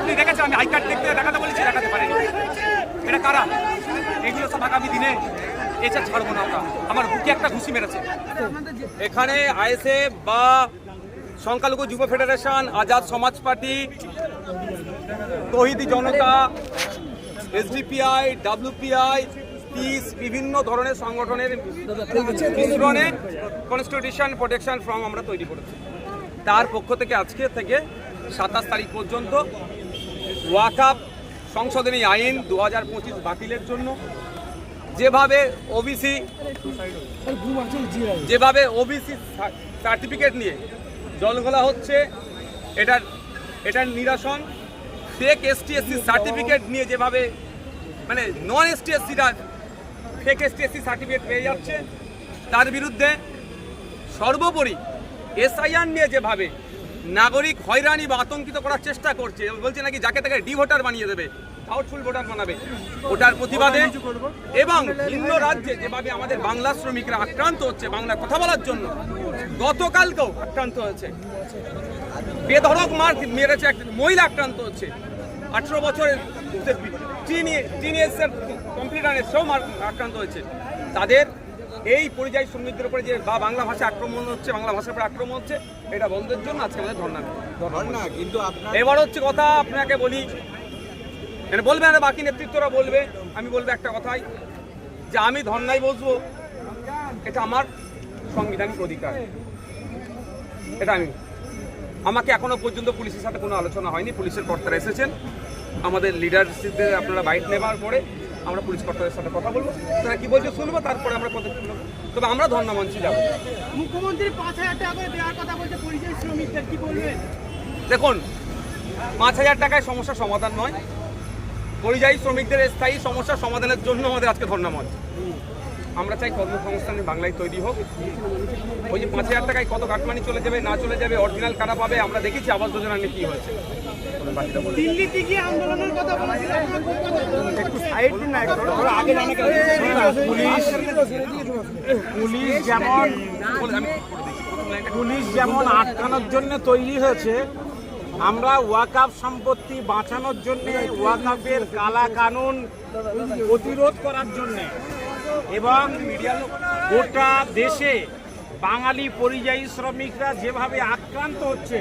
দেখেছেন আমি I card দেখাতে বলেছি, দেখাতে পারিনি। এটা কারা? এগুলো সব আগামী দিনে এসে ছাড়বো না আমরা। আমার বুকে একটা ঘুষি মেরেছে। এখানে আইএসএফ বা সংখ্যালঘু যুব ফেডারেশন, আজাদ সমাজ পার্টি, তৌহিদি জনতা, এসডিপিআই, ডাব্লিউপিআই, পিস, বিভিন্ন ধরনের সংগঠনের মিশ্রণে কনস্টিটিউশন প্রোটেকশন ফ্রম আমরা তৈরি করেছি। তার পক্ষ থেকে আজকে থেকে 27 তারিখ পর্যন্ত ওয়াকফ সংশোধনী আইন 2025 বাতিলের জন্য যেভাবে ওবিসি সার্টিফিকেট নিয়ে জলঘোলা হচ্ছে, এটার নিরসন, ফেক এসটি/এসসি সার্টিফিকেট নিয়ে যেভাবে মানে নন এসটি/এসসিরা ফেক এসটি/এসসি সার্টিফিকেট পেয়ে যাচ্ছে, তার বিরুদ্ধে সর্বোপরি এসআইআর নিয়ে যেভাবে নাগরিক হয়রানি বা আতঙ্কিত করার চেষ্টা করছে, বলছে নাকি যাকে তাকে ডি ভোটার বানিয়ে দেবে, ডাউটফুল ভোটার বানাবে, ওটার প্রতিবাদে এবং ভিন্ন রাজ্যে যেভাবে আমাদের বাংলা শ্রমিকরা আক্রান্ত হচ্ছে বাংলা কথা বলার জন্য, গতকালকেও আক্রান্ত হয়েছে, বেধড়ক মার মেরেছে একটা মহিলা আক্রান্ত হচ্ছে, 18 বছরের টিনেজার কমপ্লিটার সেও আক্রান্ত হয়েছে। তাদের এই পরিযায়ী শ্রমিকদের উপরে যে বাংলা ভাষা আক্রমণ হচ্ছে, বাংলা ভাষার উপরে আক্রমণ হচ্ছে, এটা বন্ধের জন্য আজকে আমাদের ধর্ণা। কিন্তু এবার হচ্ছে কথা আপনাকে বলি, মানে বলবে না বাকি নেতৃত্বরা বলবে, আমি বলবো একটা কথাই, যে আমি ধর্ণায় বসবো, এটা আমার সাংবিধানিক অধিকার। এটা আমাকে এখনো পর্যন্ত পুলিশের সাথে কোনো আলোচনা হয়নি। পুলিশের কর্তারা এসেছেন, আমাদের লিডারশিপদের আপনারা বাইট নেবার পরে আমরা পুলিশ কর্তাদের সাথে কথা বলবো, তারা কি বলছে শুনবো, তারপরে আমরা পদক্ষেপ নেব। তবে আমরা ধর্ণা মঞ্চে যাবো। মুখ্যমন্ত্রী 5,000 টাকা করে দেওয়ার কথা বলছে পরিযায়ী শ্রমিকদের, কি বলবেন? দেখুন, 5,000 টাকায় সমস্যার সমাধান নয়। পরিযায়ী শ্রমিকদের স্থায়ী সমস্যার সমাধানের জন্য আমাদের আজকে ধর্ণা মঞ্চ। আমরা চাই কর্মসংস্থান বাংলায় তৈরি হোক। ওই যে 5,000 টাকায় কত কাটমানি চলে যাবে না চলে যাবে, অরিজিনাল কারা পাবে, আমরা দেখেছি আবাস যোজনা নিয়ে কি হয়েছে। দিল্লিতে গিয়ে আন্দোলনের কথা বলেছিলেন, একটু সাইড দিন না, আগে জানা পুলিশ যেমন আটকানোর জন্য তৈরি হয়েছে, আমরা ওয়াকফ সম্পত্তি বাঁচানোর জন্য, ওয়াকফের কালা কানুন প্রতিরোধ করার জন্য এবং গোটা দেশে বাঙালি পরিযায়ী শ্রমিকরা যেভাবে আক্রান্ত হচ্ছে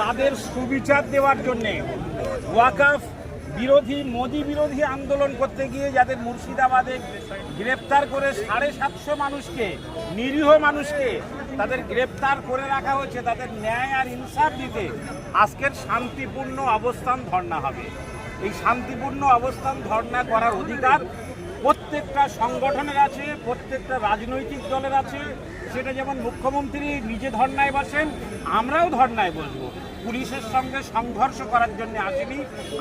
তাদের সুবিচার দেওয়ার জন্যে, ওয়াকফ বিরোধী মোদি বিরোধী আন্দোলন করতে গিয়ে যাদের মুর্শিদাবাদে গ্রেপ্তার করে 750 মানুষকে, নিরীহ মানুষকে তাদের গ্রেপ্তার করে রাখা হয়েছে, তাদের ন্যায় আর ইনসাফ দিতে আজকের শান্তিপূর্ণ অবস্থান ধর্ণা হবে। এই শান্তিপূর্ণ অবস্থান ধর্ণা করার অধিকার প্রত্যেকটা সংগঠনের আছে, প্রত্যেকটা রাজনৈতিক দলের আছে। সেটা যেমন মুখ্যমন্ত্রী নিজে ধর্ণায় বসেন, আমরাও ধর্ণায় বসবো। পুলিশের সঙ্গে সংঘর্ষ করার জন্য আসেনি।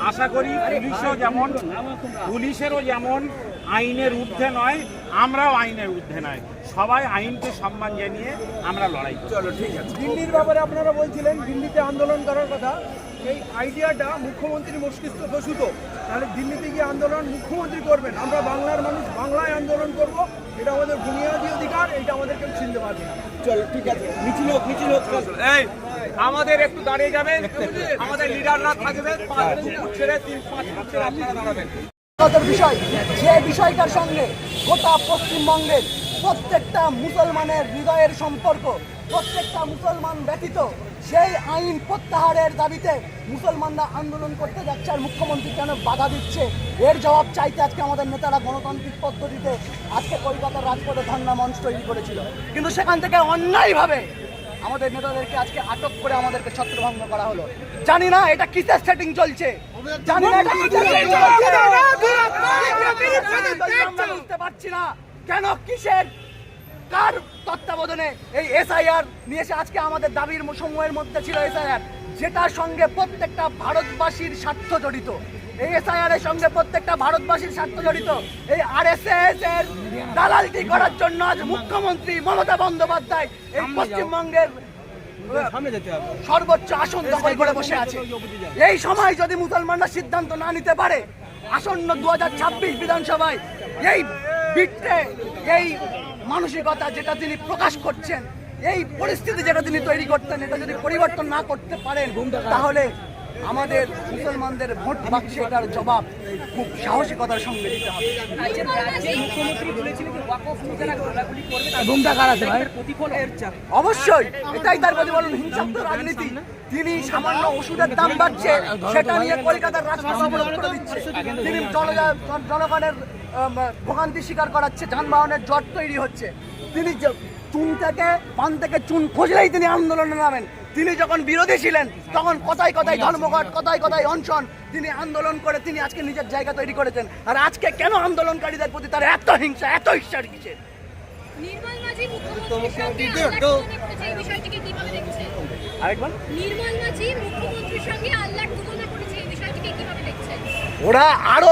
আশা করি পুলিশেরও যেমন আইনের ঊর্ধ্বে নয়, আমরাও আইনের ঊর্ধ্বে নয়, সবাই আইনকে সম্মান জানিয়ে আমরা লড়াই করি। চলো ঠিক আছে। দিল্লির ব্যাপারে আপনারা বলছিলেন দিল্লিতে আন্দোলন করার কথা, এই আইডিয়াটা মুখ্যমন্ত্রী মস্তিষ্ক প্রসূত। তাহলে দিল্লিতে গিয়ে আন্দোলন মুখ্যমন্ত্রী করবেন, আমরা বাংলার মানুষ বাংলায় আন্দোলন করব, এটা আমাদের বুনিয়াদী অধিকার, এটা আমাদের কেউ চিনতে পারবে না। চলো ঠিক আছে, মিছিল হোক। এই আমাদের একটু দাঁড়িয়ে যাবেন, আমাদের লিডাররা থাকবে, 5 ফুট ছেড়ে 3-5 ফুট ছেড়ে আপনারা দাঁড়াবেন। বিষয়, যে বিষয়টার সঙ্গে গোটা পশ্চিমবঙ্গের প্রত্যেকটা মুসলমানের হৃদয়ের সম্পর্ক, প্রত্যেকটা মুসলমান ব্যতীত সেই আইন প্রত্যাহারের দাবিতে মুসলমানরা আন্দোলন করতে যাচ্ছে, আর মুখ্যমন্ত্রী কেন বাধা দিচ্ছে, এর জবাব চাইতে আজকে আমাদের নেতারা গণতান্ত্রিক পদ্ধতিতে আজকে কলকাতার রাজপথে ধর্ণা মঞ্চ তৈরি করেছিল। কিন্তু সেখান থেকে অন্যায়ভাবে আমাদের নেতাদেরকে আজকে আটক করে আমাদেরকে ছত্রভঙ্গ করা হলো। জানি না এটা কিসের সেটিং চলছে, জানি না এটা কিসের সেটিং চলছে, আমরা বুঝতে পারছি না কেন, কিসের, কার তত্ত্বাবধানে এই এসআইআর নিয়ে এসে আজকে আমাদের দাবির সমূহের মধ্যে ছিল এসআইআর, যেটার সঙ্গে প্রত্যেকটা ভারতবাসীর স্বার্থ জড়িত। এই এসআইআর এর সঙ্গে প্রত্যেকটা ভারতবাসীর স্বার্থ জড়িত। এই আরএসএস এর দালালি করার জন্য আজ মুখ্যমন্ত্রী মমতা বন্দ্যোপাধ্যায় এই পশ্চিমবঙ্গের সর্বোচ্চ আসন দখল করে বসে আছে। এই সময় যদি মুসলমানরা সিদ্ধান্ত না নিতে পারে, আসন্ন 2026 বিধানসভায় এই বিট্টে এই মানসিকতা যেটা তিনি প্রকাশ করছেন, এই পরিস্থিতি যেটা তিনি তৈরি করতেন, এটা যদি পরিবর্তন না করতে পারেন তাহলে আমাদের মুসলমানদের ভোট বাক্সে এটার জবাব খুব সাহসিকতার সঙ্গে দিতে হবে। অবশ্যই এটাই তার প্রতিফলন, হিংসাত্মক রাজনীতি। তিনি সামান্য ওষুধের দাম বাড়ছে সেটা নিয়ে কলকাতার রাজপথ অবরোধ করে দিচ্ছে, তিনি জনগণের ভোগান্তি স্বীকার করাচ্ছে, যানবাহনের জট তৈরি হচ্ছে। তিনি চুন থেকে পান থেকে চুন খোঁজলেই তিনি আন্দোলনে নামেন। তিনি যখন বিরোধী ছিলেন তখন কথায় কথায় ধর্মঘট, কথায় কথায় অনশন, তিনি আন্দোলন করে তিনি আজকে নিজের জায়গা তৈরি করেছেন। আর আজকে কেন আন্দোলনকারীদের প্রতি তার এত হিংসা, এত ঈর্ষার কিসের? নির্মল মাঝি মুখ্যমন্ত্রীর সঙ্গে আল্লাহ তুলনা করেছে, এই বিষয়টিকে কিভাবে দেখছেন? আরেকবার, নির্মল মাঝি মুখ্যমন্ত্রীর সঙ্গে আল্লাহ তুলনা করেছে, এই বিষয়টিকে কিভাবে দেখছেন? ওরা আরো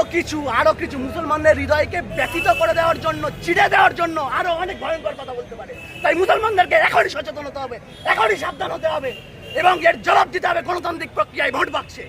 কিছু মুসলমানদের হৃদয়কে ব্যথিত করে দেওয়ার জন্য, চিড়ে দেওয়ার জন্য আরো অনেক ভয়ঙ্কর কথা বলতে পারে। তাই মুসলমানদেরকে এখনই সচেতন হতে হবে, এখনই সাবধান হতে হবে এবং এর জবাব দিতে হবে গণতান্ত্রিক প্রক্রিয়ায় ভোট বাক্সে।